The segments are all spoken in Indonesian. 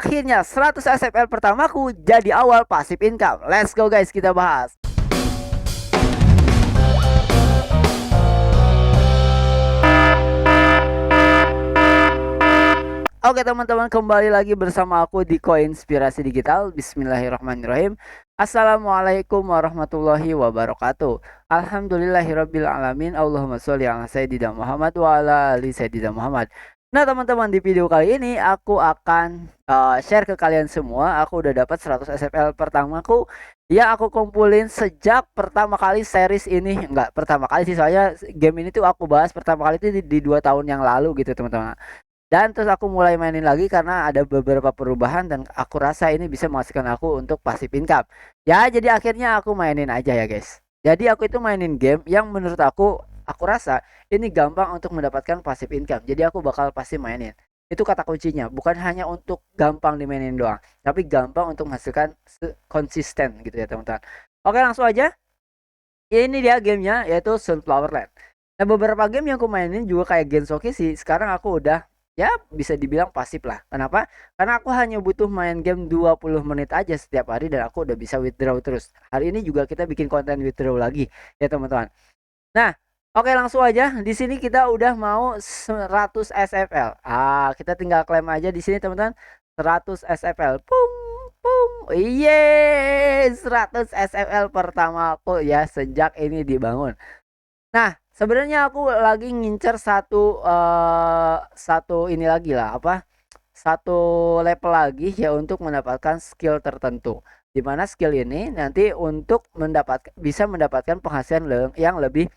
Akhirnya 100 SFL pertamaku jadi awal passive income. Let's go guys, kita bahas. Oke teman-teman, kembali lagi bersama aku di Koinspirasi Digital. Bismillahirrahmanirrahim. Assalamualaikum warahmatullahi wabarakatuh. Alhamdulillahirabbil alamin. Allahumma sholli ala sayyidina Muhammad wa ala ali sayyidina Muhammad. Nah teman-teman, di video kali ini aku akan share ke kalian semua. Aku udah dapat 100 SFL pertamaku yang aku kumpulin sejak pertama kali series ini. Enggak pertama kali sih, soalnya game ini tuh aku bahas pertama kali itu di 2 tahun yang lalu gitu teman-teman. Dan terus aku mulai mainin lagi karena ada beberapa perubahan dan aku rasa ini bisa menghasilkan aku untuk passive income. Ya, jadi akhirnya aku mainin aja ya guys. Jadi aku itu mainin game yang menurut aku rasa ini gampang untuk mendapatkan passive income. Jadi aku bakal pasti mainin. Itu kata kuncinya, bukan hanya untuk gampang dimainin doang, tapi gampang untuk menghasilkan konsisten gitu ya teman-teman. Oke, langsung aja. Ini dia gamenya, yaitu Sunflower Land. Nah, beberapa game yang aku mainin juga kayak Gensokyo sih. Sekarang aku udah ya bisa dibilang pasif lah. Kenapa? Karena aku hanya butuh main game 20 menit aja setiap hari dan aku udah bisa withdraw terus. Hari ini juga kita bikin konten withdraw lagi ya teman-teman. Nah, oke langsung aja. Di sini kita udah mau 100 SFL. Kita tinggal klaim aja di sini teman-teman. 100 SFL. Pung pung. Yes, 100 SFL pertama aku ya sejak ini dibangun. Nah, sebenarnya aku lagi ngincer satu ini lagi lah, apa? Satu level lagi ya untuk mendapatkan skill tertentu. Di mana skill ini nanti untuk bisa mendapatkan penghasilan yang lebih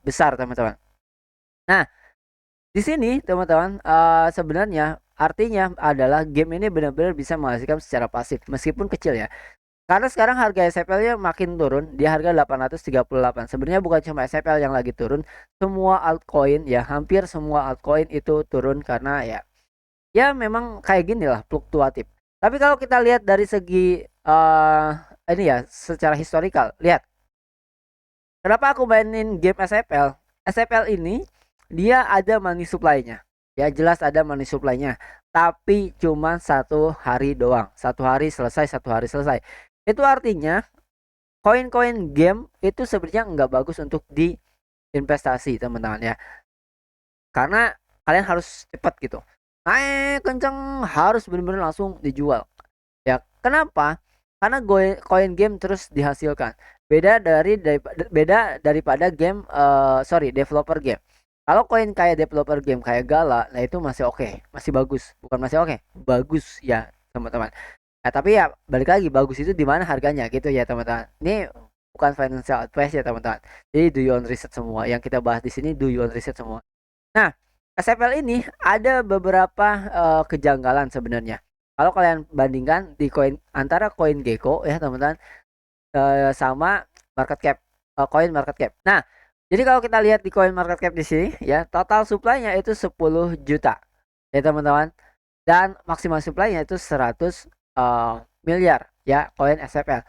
besar, teman-teman. Nah, di sini teman-teman sebenarnya artinya adalah game ini benar-benar bisa menghasilkan secara pasif meskipun kecil ya. Karena sekarang harga SFL-nya makin turun di harga 838. Sebenarnya bukan cuma SFL yang lagi turun, semua altcoin ya, hampir semua altcoin itu turun karena ya memang kayak gini lah, fluktuatif. Tapi kalau kita lihat dari segi ini ya secara historikal, lihat. Kenapa aku mainin game SFL? SFL ini dia ada money supply-nya. Ya jelas ada money supply-nya, tapi cuma 1 hari doang. 1 hari selesai, 1 hari selesai. Itu artinya koin-koin game itu sebenarnya nggak bagus untuk diinvestasi teman-teman ya. Karena kalian harus cepat gitu. Naik kenceng, harus benar-benar langsung dijual. Ya, kenapa? Karena koin game terus dihasilkan. Beda daripada game developer game. Kalau koin kayak developer game kayak Gala, nah itu masih oke, masih bagus. Bukan masih oke, bagus ya, teman-teman. Tapi ya balik lagi, bagus itu di mana harganya gitu ya, teman-teman. Ini bukan financial advice ya, teman-teman. Jadi do your own research semua. Yang kita bahas di sini do your own research semua. Nah, SFL ini ada beberapa kejanggalan sebenarnya. Kalau kalian bandingkan di antara koin Gecko ya teman-teman sama market cap, koin market cap. Nah, jadi kalau kita lihat di koin market cap di sini ya, total supply-nya itu 10 juta ya teman-teman. Dan maksimal supply-nya itu 100 miliar ya koin SFL.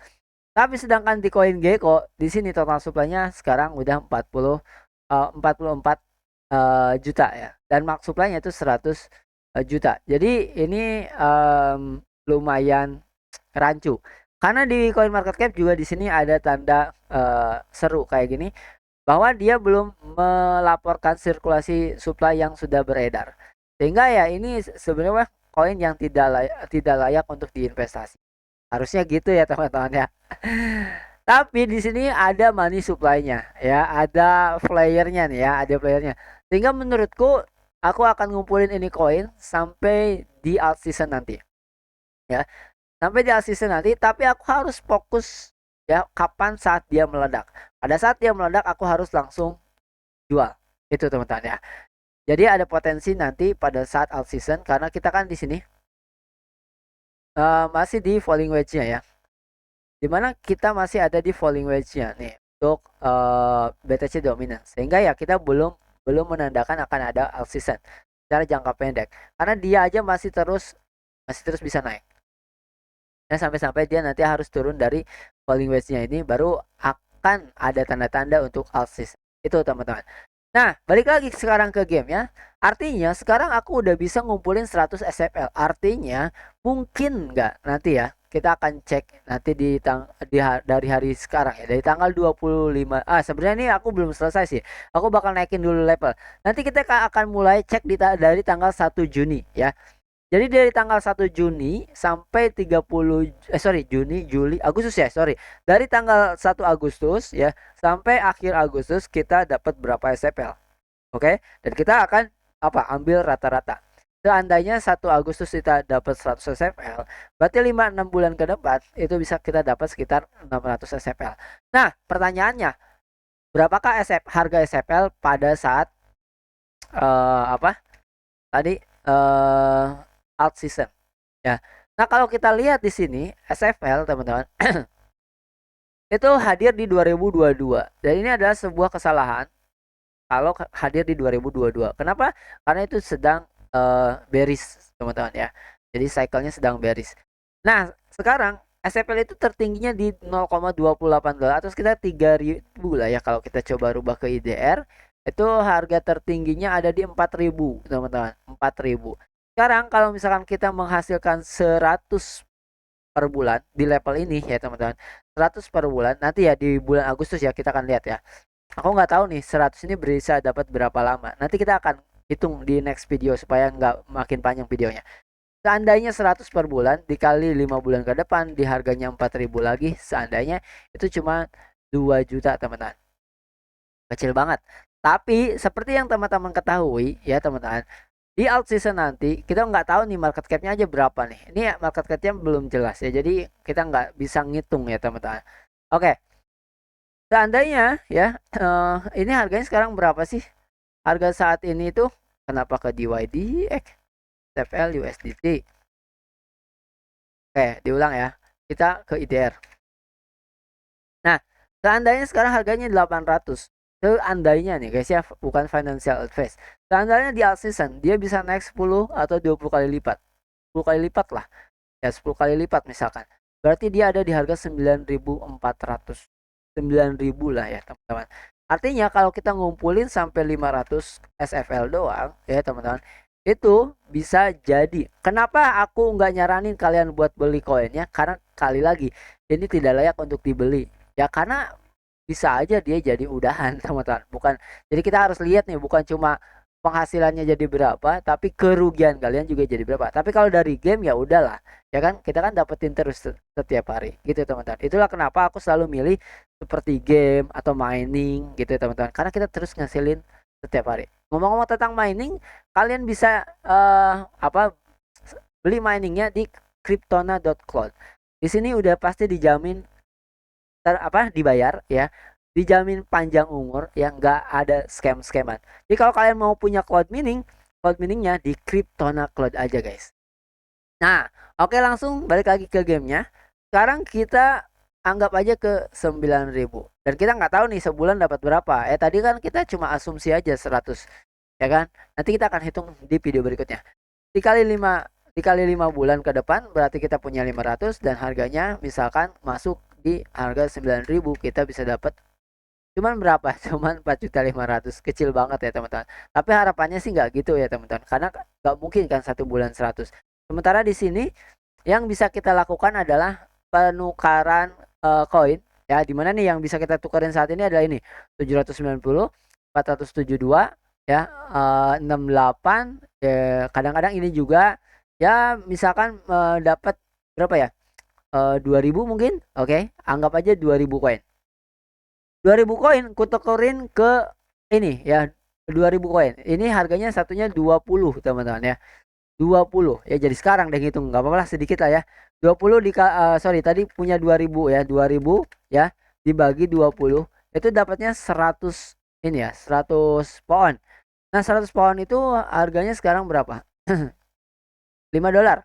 Tapi sedangkan di koin Gecko di sini total supply-nya sekarang udah 44 juta ya, dan max supply-nya itu 100 juta. Jadi ini lumayan rancu. Karena di coin market cap juga di sini ada tanda seru kayak gini bahwa dia belum melaporkan sirkulasi supply yang sudah beredar. Sehingga ya ini sebenarnya koin yang tidak layak untuk diinvestasi. Harusnya gitu ya teman-teman ya. Tapi di sini ada money supply-nya ya, ada playernya nih ya, ada playernya. Sehingga menurutku aku akan ngumpulin ini koin sampai di alt season nanti. Ya, sampai di alt season nanti, tapi aku harus fokus ya kapan saat dia meledak. Pada saat dia meledak aku harus langsung jual. Itu teman-teman ya. Jadi ada potensi nanti pada saat alt season karena kita kan di sini masih di falling wedge-nya ya. Dimana kita masih ada di falling wedge-nya nih untuk BTC dominance. Sehingga ya kita belum menandakan akan ada alt season secara jangka pendek. Karena dia aja masih terus bisa naik. Dan sampai-sampai dia nanti harus turun dari falling wedge-nya ini baru akan ada tanda-tanda untuk alt season. Itu teman-teman. Nah, balik lagi sekarang ke game ya. Artinya sekarang aku udah bisa ngumpulin 100 SFL. Artinya mungkin nggak nanti ya. Kita akan cek nanti dari hari sekarang ya. Dari tanggal 25. Sebenarnya ini aku belum selesai sih. Aku bakal naikin dulu level. Nanti kita akan mulai cek dari tanggal 1 Juni ya. Jadi dari tanggal 1 Juni sampai 30 Juni, Juli, Agustus ya, sorry. Dari tanggal 1 Agustus ya sampai akhir Agustus kita dapat berapa SFL. Oke? Dan kita akan ambil rata-rata. Seandainya 1 Agustus kita dapat 100 SFL, berarti 5-6 bulan ke depan itu bisa kita dapat sekitar 600 SFL. Nah, pertanyaannya, berapakah harga SFL pada saat apa? Tadi alt season ya. Nah, kalau kita lihat di sini SFL teman-teman itu hadir di 2022 dan ini adalah sebuah kesalahan kalau hadir di 2022. Kenapa? Karena itu sedang bearish teman-teman ya. Jadi cycle-nya sedang bearish. Nah, sekarang SFL itu tertingginya di 0,28 dolar atau sekitar 3.000 lah ya kalau kita coba rubah ke IDR. Itu harga tertingginya ada di 4.000 teman-teman, 4.000. Sekarang kalau misalkan kita menghasilkan 100 per bulan di level ini ya teman-teman, 100 per bulan nanti ya di bulan Agustus ya kita akan lihat ya. Aku nggak tahu nih 100 ini bisa dapat berapa lama. Nanti kita akan hitung di next video supaya nggak makin panjang videonya. Seandainya 100 per bulan dikali 5 bulan ke depan di harganya 4.000 lagi, seandainya itu cuma 2 juta teman-teman. Kecil banget. Tapi seperti yang teman-teman ketahui ya teman-teman, di alt season nanti kita nggak tahu nih market cap-nya aja berapa nih. Ini market cap-nya belum jelas ya. Jadi kita nggak bisa ngitung ya teman-teman. Oke. Seandainya ya ini harganya sekarang berapa sih? Harga saat ini tuh kenapa ke DYD, XFL, USDT. Oke, diulang ya. Kita ke IDR. Nah, seandainya sekarang harganya 800. Seandainya nih guys ya, bukan financial advice. Seandainya di alt season dia bisa naik 10 atau 20 kali lipat. 10 kali lipat lah. Ya 10 kali lipat misalkan. Berarti dia ada di harga 9.400. 9.000 lah ya teman-teman. Artinya kalau kita ngumpulin sampai 500 SFL doang ya teman-teman, itu bisa jadi. Kenapa aku nggak nyaranin kalian buat beli koinnya? Karena kali lagi ini tidak layak untuk dibeli. Ya karena bisa aja dia jadi udahan teman-teman. Bukan, jadi kita harus lihat nih, bukan cuma penghasilannya jadi berapa, tapi kerugian kalian juga jadi berapa. Tapi kalau dari game ya udahlah, ya kan kita kan dapetin terus setiap hari gitu teman-teman. Itulah kenapa aku selalu milih seperti game atau mining gitu ya teman-teman, karena kita terus ngasilin setiap hari. Ngomong-ngomong tentang mining, kalian bisa beli miningnya di Cryptona.cloud. Di sini udah pasti dijamin dibayar ya, dijamin panjang umur ya, nggak ada scam-scaman. Jadi kalau kalian mau punya cloud miningnya di Cryptona Cloud aja guys. Nah, oke, langsung balik lagi ke gamenya. Sekarang kita anggap aja ke 9.000 dan kita nggak tahu nih sebulan dapat berapa. Tadi kan kita cuma asumsi aja 100 ya kan. Nanti kita akan hitung di video berikutnya. Dikali 5 bulan ke depan berarti kita punya 500 dan harganya misalkan masuk di harga 9.000, kita bisa dapat cuman berapa? Cuman 4.500.000. Kecil banget ya teman-teman. Tapi harapannya sih nggak gitu ya teman-teman. Karena nggak mungkin kan 1 bulan 100. Sementara di sini yang bisa kita lakukan adalah penukaran koin ya. Dimana nih yang bisa kita tukarin saat ini adalah ini 790, 472 ya, 68 ya. Kadang-kadang ini juga ya misalkan dapat berapa ya, 2000 mungkin. Oke, anggap aja 2000 koin. 2000 koin ku tukerin ke ini ya, 2000 koin ini harganya satunya 20 teman-teman ya. 20 ya, jadi sekarang deh hitung, nggak apa-apa lah sedikit lah ya. 20 sorry tadi punya 2000 ya, 2000 ya dibagi 20 itu dapatnya 100 ini ya, 100 pound. Nah 100 pound itu harganya sekarang berapa? 5 dolar.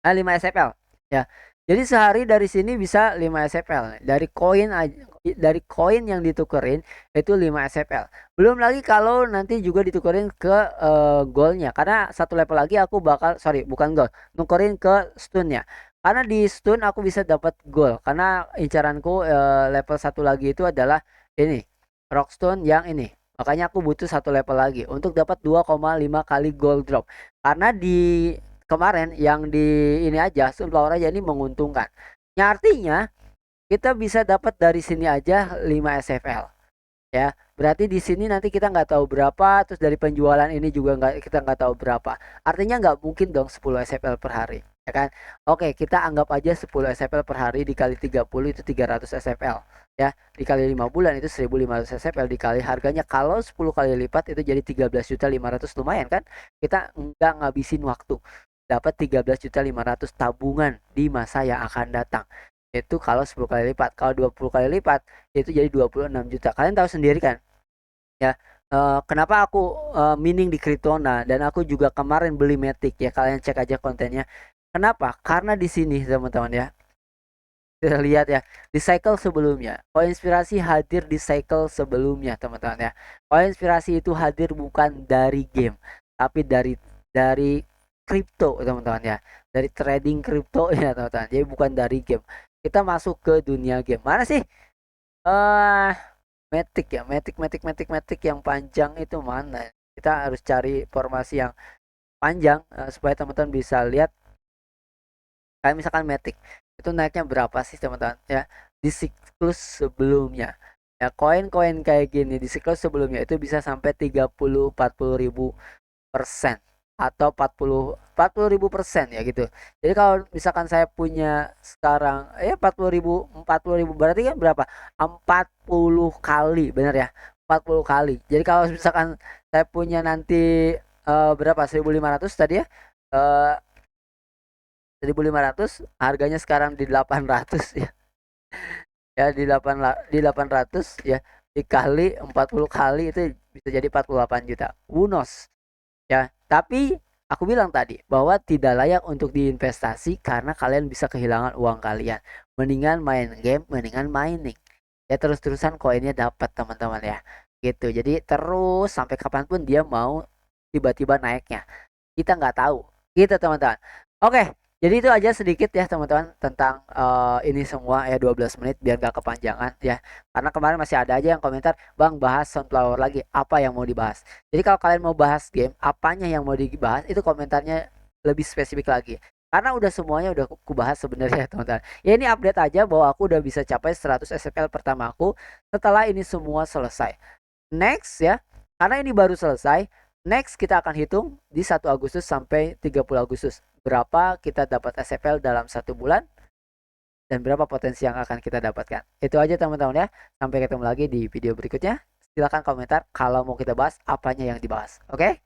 5 SFL ya. Jadi sehari dari sini bisa 5 SFL dari koin aja, dari koin yang ditukerin itu 5 SFL. Belum lagi kalau nanti juga ditukerin ke goldnya, karena satu level lagi aku bakal, sorry bukan gold, nukerin ke stunnya. Karena di stun aku bisa dapat gold, karena incaranku level satu lagi itu adalah ini rockstone yang ini Makanya aku butuh satu level lagi untuk dapat 2,5 kali gold drop. Karena di kemarin yang di ini aja Sunflower aja ini menguntungkan. Ya artinya kita bisa dapat dari sini aja 5 SFL. Ya, berarti di sini nanti kita nggak tahu berapa, terus dari penjualan ini juga kita nggak tahu berapa. Artinya nggak mungkin dong 10 SFL per hari, ya kan? Oke, kita anggap aja 10 SFL per hari dikali 30 itu 300 SFL. Ya, dikali 5 bulan itu 1.500 SFL, dikali harganya kalau 10 kali lipat itu jadi 13.500.000, lumayan kan? Kita nggak ngabisin waktu. Dapat 13.500.000 tabungan di masa yang akan datang. Itu kalau 10 kali lipat. Kalau 20 kali lipat itu jadi 26 juta. Kalian tahu sendiri kan? Ya, kenapa aku mining di Kryptona dan aku juga kemarin beli Matic ya. Kalian cek aja kontennya. Kenapa? Karena di sini teman-teman ya. Kita lihat ya, di cycle sebelumnya. Koinspirasi hadir di cycle sebelumnya, teman-teman ya. Koinspirasi itu hadir bukan dari game, tapi dari kripto, teman-teman ya. Dari trading kripto ya, teman-teman. Jadi bukan dari game. Kita masuk ke dunia game. Mana sih? Eh, Matic ya, Matic yang panjang itu mana? Kita harus cari informasi yang panjang supaya teman-teman bisa lihat. Kayak misalkan Matic itu naiknya berapa sih teman-teman ya di siklus sebelumnya. Ya koin-koin kayak gini di siklus sebelumnya itu bisa sampai 30-40 ribu persen atau 40 ribu persen ya gitu. Jadi kalau misalkan saya punya sekarang ya 40 ribu berarti kan berapa? 40 kali, benar ya? 40 kali. Jadi kalau misalkan saya punya nanti berapa? 1.500 tadi ya. Eh 1.500, harganya sekarang di 800 ya. Ya di 800 ya, dikali 40 kali itu bisa jadi 48 juta. Unos ya. Tapi aku bilang tadi bahwa tidak layak untuk diinvestasi karena kalian bisa kehilangan uang kalian. Mendingan main game, mendingan mining. Ya terus-terusan koinnya dapat teman-teman ya. Gitu. Jadi terus sampai kapanpun dia mau tiba-tiba naiknya. Kita nggak tahu. Gitu teman-teman. Oke, jadi itu aja sedikit ya teman-teman tentang ini semua ya 12 menit biar gak kepanjangan ya. Karena kemarin masih ada aja yang komentar, "Bang, bahas Sunflower lagi, apa yang mau dibahas?" Jadi kalau kalian mau bahas game, apanya yang mau dibahas itu komentarnya lebih spesifik lagi. Karena udah semuanya udah aku bahas sebenarnya teman-teman. Ya ini update aja bahwa aku udah bisa capai 100 SFL pertama aku setelah ini semua selesai. Next ya, karena ini baru selesai, next kita akan hitung di 1 Agustus sampai 30 Agustus. Berapa kita dapat SFL dalam 1 bulan dan berapa potensi yang akan kita dapatkan. Itu aja teman-teman ya. Sampai ketemu lagi di video berikutnya. Silahkan komentar kalau mau kita bahas apanya yang dibahas. Oke?